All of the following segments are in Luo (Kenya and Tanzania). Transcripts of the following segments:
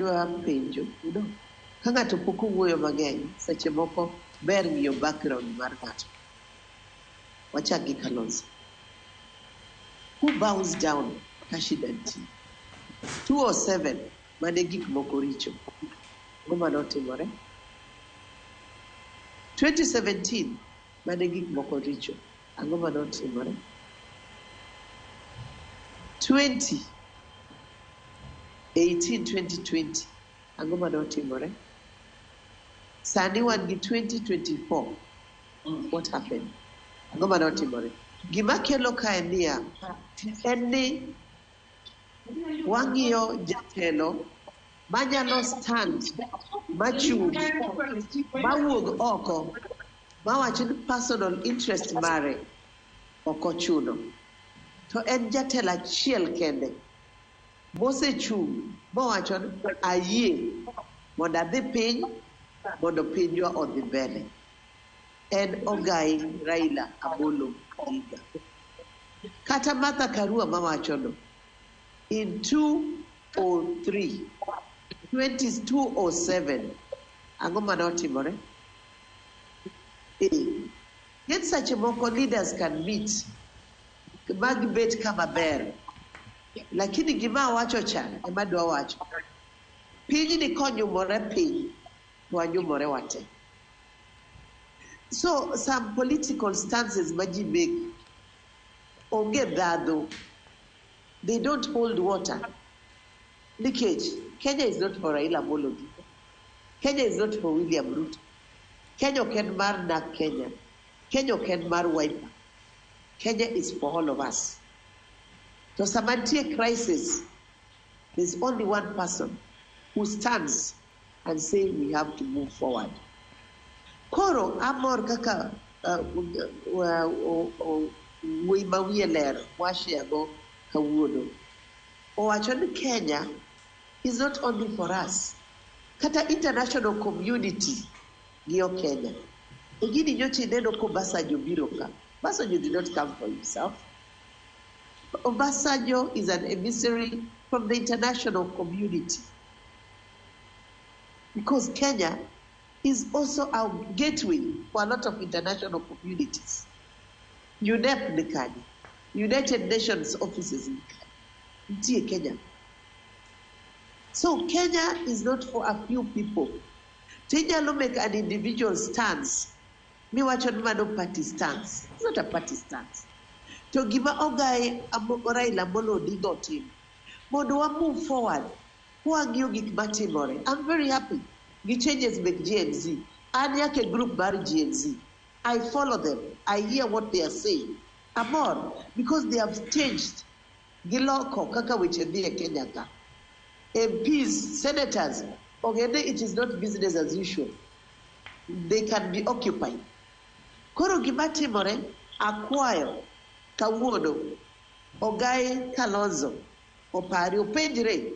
adwa penjo, ka ng'ato pok owuoyo mang'eny, seche moko ber ng'iyo background mar ng'ato. Wachak gi Kalonzo. Who bows down ka shida nitie? 207 mane gik moko richo. Ang'o mane otimore? 2017 mane gik moko richo. Ang'o mane otimore? 2020 ang'o mane otimore? Sani wan gi 2024. What happened? Ang'o mane otimore? Gima kelo ka en niya, en ni wang'iyo jatelo manyalo stand, machung', mawuog oko, mawacho ni personal interest mare ok ochuno. To en jatelo achiel kende mosechung' mowacho ni ayie mondo adhi piny mondo pinywa odhi mbele. En Ogai Raila Amolo Odinga. Kata Martha Karua mawacho no. In 2007, ang'o mane otimore? Yet seche moko leaders can meet, magibet kama ber. Lakini gima wacho cha, ema dwa wacho. Piny ni konyumore piny, to wanyumore wate. So some political stances maji make, onge dhadho, they don't hold water. Nikech, Kenya is not for Raila Amolo Odinga. Kenya is not for William Ruto. Kenya ken mar nak Kenya. Kenya ken mar Wiper. Kenya is for all of us. So samantie crisis, there's only one person who stands and say we have to move forward. Koro amor kaka wimawie ler washiago kawuono. Owacho ni Kenya is not only for us. Kata international community giyo Kenya. Egini nyochi neno ko Obasanjo biro ka. Obasanjo did not come for himself. Obasanjo is an emissary from the international community. Because Kenya is also our gateway for a lot of international communities. UNEP Nikani, United Nations offices in Kenya. So Kenya is not for a few people. Kenya will make an individual stance. Me watch on no party stance. It's not a party stance. To give Ogai Raila Amolo Odinga team. Modo move forward. Who are giving Matimore? I'm very happy. The changes make GNZ. And yake group bar GNZ. I follow them. I hear what they are saying. Amor, because they have changed. Giloko, kaka wichedie Kenya ka. MPs, senators, okay, it is not business as usual. They can be occupied. Koro gimati more, acquire, kawuono, Ogai Kalonzo, opari, opendire.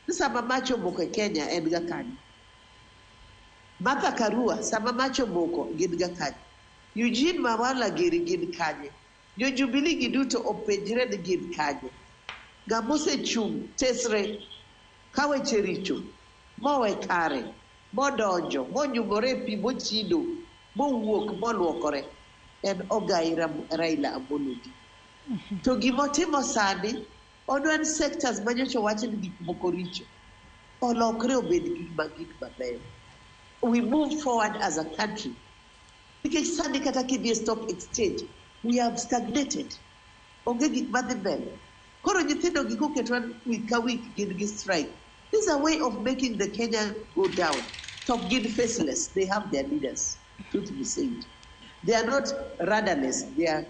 Sama macho moko Kenya edga kani. Martha Karua, sama macho moko gidga kani. Eugene Mawala giri gid kanye. Jo Jubilee giduto opendire ni gid kanye. Gamose chung, tesre, kawe chericho, mowe kare, modonjo, monyumore pi, mochido, mowuok, moluokore. En Ogai Raila Amolo Odinga. To gimotimo sani, odwan sectors manyocho wacho ni gik moko richo. Olokre obed gik mabeyo. We move forward as a country. Because sani kata kidhi stock exchange, we have stagnated. Onge gik madhi mbele. Koro nyithindo giko ketwa week ka week gin gi strike. This is a way of making the Kenya go down. Top gin faceless. They have their leaders. Truth be said. They are not rudderless. They are